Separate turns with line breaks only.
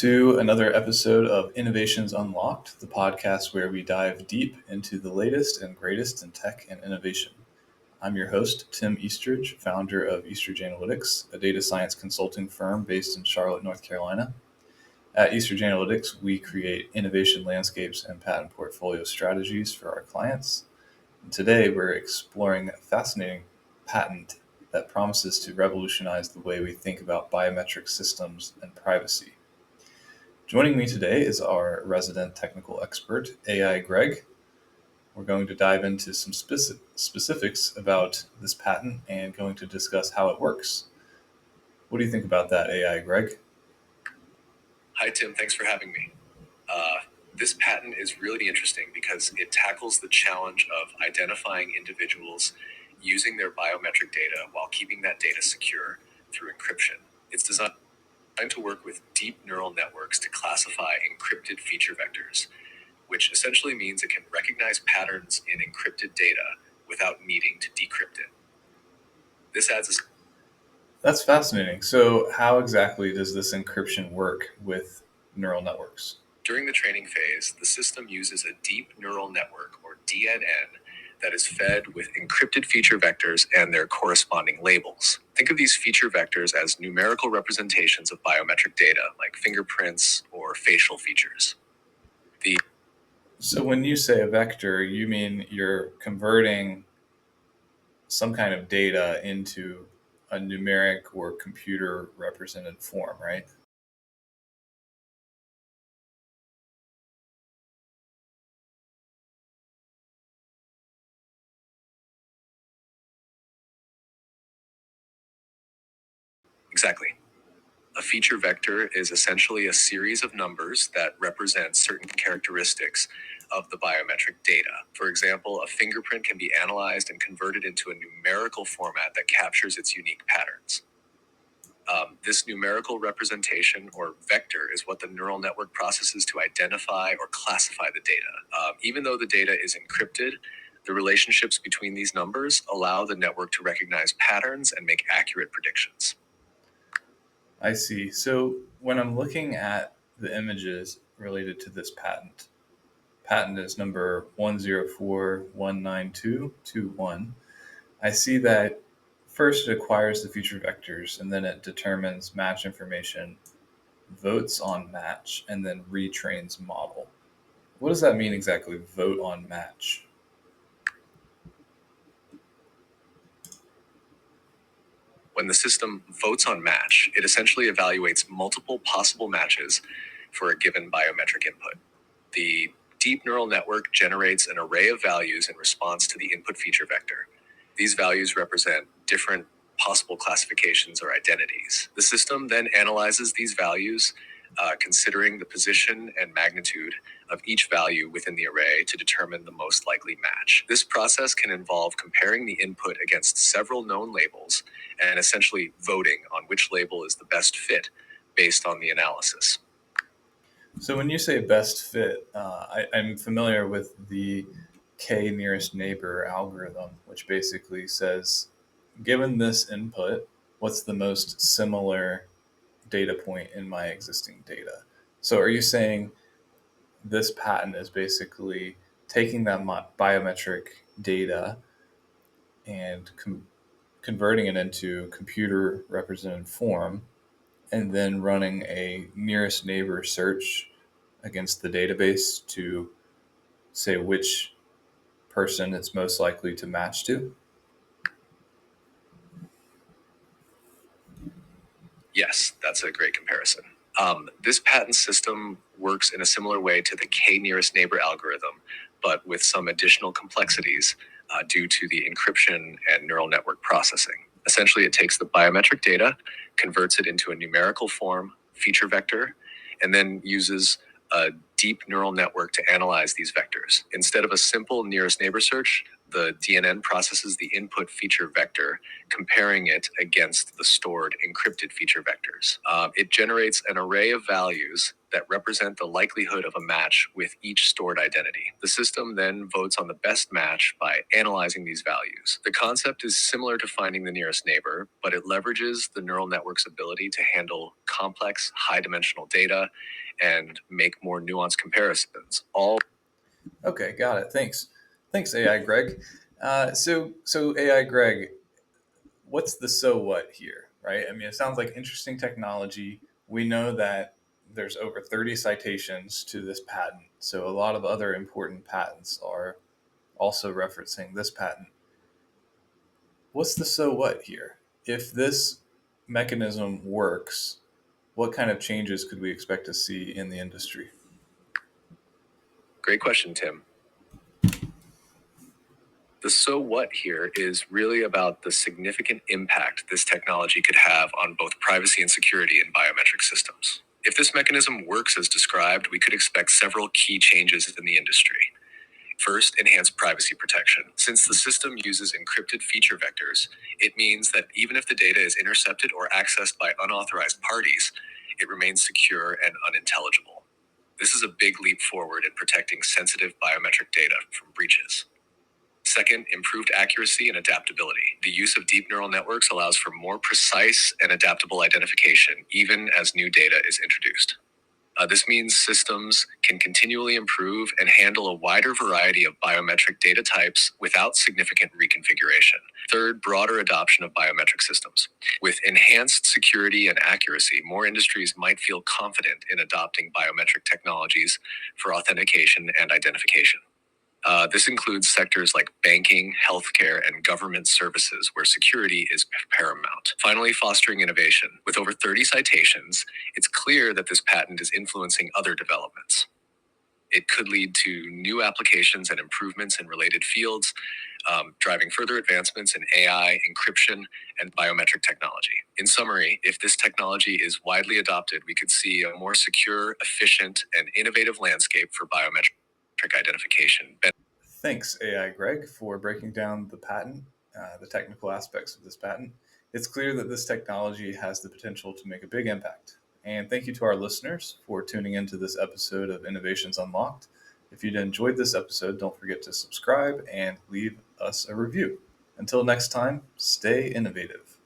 to another episode of Innovations Unlocked, the podcast where we dive deep into the latest and greatest in tech and innovation. I'm your host, Tim Eastridge, founder of Eastridge Analytics, a data science consulting firm based in Charlotte, North Carolina. At Eastridge Analytics, we create innovation landscapes and patent portfolio strategies for our clients. And today, we're exploring a fascinating patent that promises to revolutionize the way we think about biometric systems and privacy. Joining me today is our resident technical expert, AI Greg. We're going to dive into some specifics about this patent and going to discuss how it works. What do you think about that, AI Greg?
Hi, Tim. Thanks for having me. This patent is really interesting because it tackles the challenge of identifying individuals using their biometric data while keeping that data secure through encryption. It's designed to work with deep neural networks to classify encrypted feature vectors, which essentially means it can recognize patterns in encrypted data without needing to decrypt it.
That's fascinating. So how exactly does this encryption work with neural networks?
During the training phase, the system uses a deep neural network, or DNN, that is fed with encrypted feature vectors and their corresponding labels. Think of these feature vectors as numerical representations of biometric data, like fingerprints or facial features.
So when you say a vector, you mean you're converting some kind of data into a numeric or computer represented form, right?
Exactly. A feature vector is essentially a series of numbers that represent certain characteristics of the biometric data. For example, a fingerprint can be analyzed and converted into a numerical format that captures its unique patterns. This numerical representation, or vector, is what the neural network processes to identify or classify the data. Even though the data is encrypted, the relationships between these numbers allow the network to recognize patterns and make accurate predictions.
I see. So when I'm looking at the images related to this patent is number 104419221. I see that first it acquires the feature vectors and then it determines match information, votes on match, and then retrains model. What does that mean exactly, vote on match?
When the system votes on match, it essentially evaluates multiple possible matches for a given biometric input. The deep neural network generates an array of values in response to the input feature vector. These values represent different possible classifications or identities. The system then analyzes these values, considering the position and magnitude of each value within the array to determine the most likely match. This process can involve comparing the input against several known labels and essentially voting on which label is the best fit based on the analysis.
So when you say best fit, I'm familiar with the K nearest neighbor algorithm, which basically says, given this input, what's the most similar data point in my existing data? So are you saying this patent is basically taking that biometric data and converting it into computer represented form and then running a nearest neighbor search against the database to say which person it's most likely to match to?
Yes, that's a great comparison. This patent system works in a similar way to the K nearest neighbor algorithm, but with some additional complexities due to the encryption and neural network processing. Essentially, it takes the biometric data, converts it into a numerical form, feature vector, and then uses a deep neural network to analyze these vectors. Instead of a simple nearest neighbor search, the DNN processes the input feature vector, comparing it against the stored encrypted feature vectors. It generates an array of values that represent the likelihood of a match with each stored identity. The system then votes on the best match by analyzing these values. The concept is similar to finding the nearest neighbor, but it leverages the neural network's ability to handle complex, high-dimensional data and make more nuanced comparisons.
Okay, got it. Thanks, AI Greg. So AI Greg, what's the so what here, right? I mean, it sounds like interesting technology. We know that there's over 30 citations to this patent, so a lot of other important patents are also referencing this patent. What's the so what here? If this mechanism works, what kind of changes could we expect to see in the industry?
Great question, Tim. The so what here is really about the significant impact this technology could have on both privacy and security in biometric systems. If this mechanism works as described, we could expect several key changes in the industry. First, enhanced privacy protection. Since the system uses encrypted feature vectors, it means that even if the data is intercepted or accessed by unauthorized parties, it remains secure and unintelligible. This is a big leap forward in protecting sensitive biometric data from breaches. Second, improved accuracy and adaptability. The use of deep neural networks allows for more precise and adaptable identification, even as new data is introduced. This means systems can continually improve and handle a wider variety of biometric data types without significant reconfiguration. Third, broader adoption of biometric systems. With enhanced security and accuracy, more industries might feel confident in adopting biometric technologies for authentication and identification. This includes sectors like banking, healthcare, and government services where security is paramount. Finally, fostering innovation. With over 30 citations, it's clear that this patent is influencing other developments. It could lead to new applications and improvements in related fields, driving further advancements in AI, encryption, and biometric technology. In summary, if this technology is widely adopted, we could see a more secure, efficient, and innovative landscape for biometric identification.
Thanks, AI Greg, for breaking down the patent, the technical aspects of this patent. It's clear that this technology has the potential to make a big impact. And thank you to our listeners for tuning into this episode of Innovations Unlocked. If you enjoyed this episode, don't forget to subscribe and leave us a review. Until next time, stay innovative.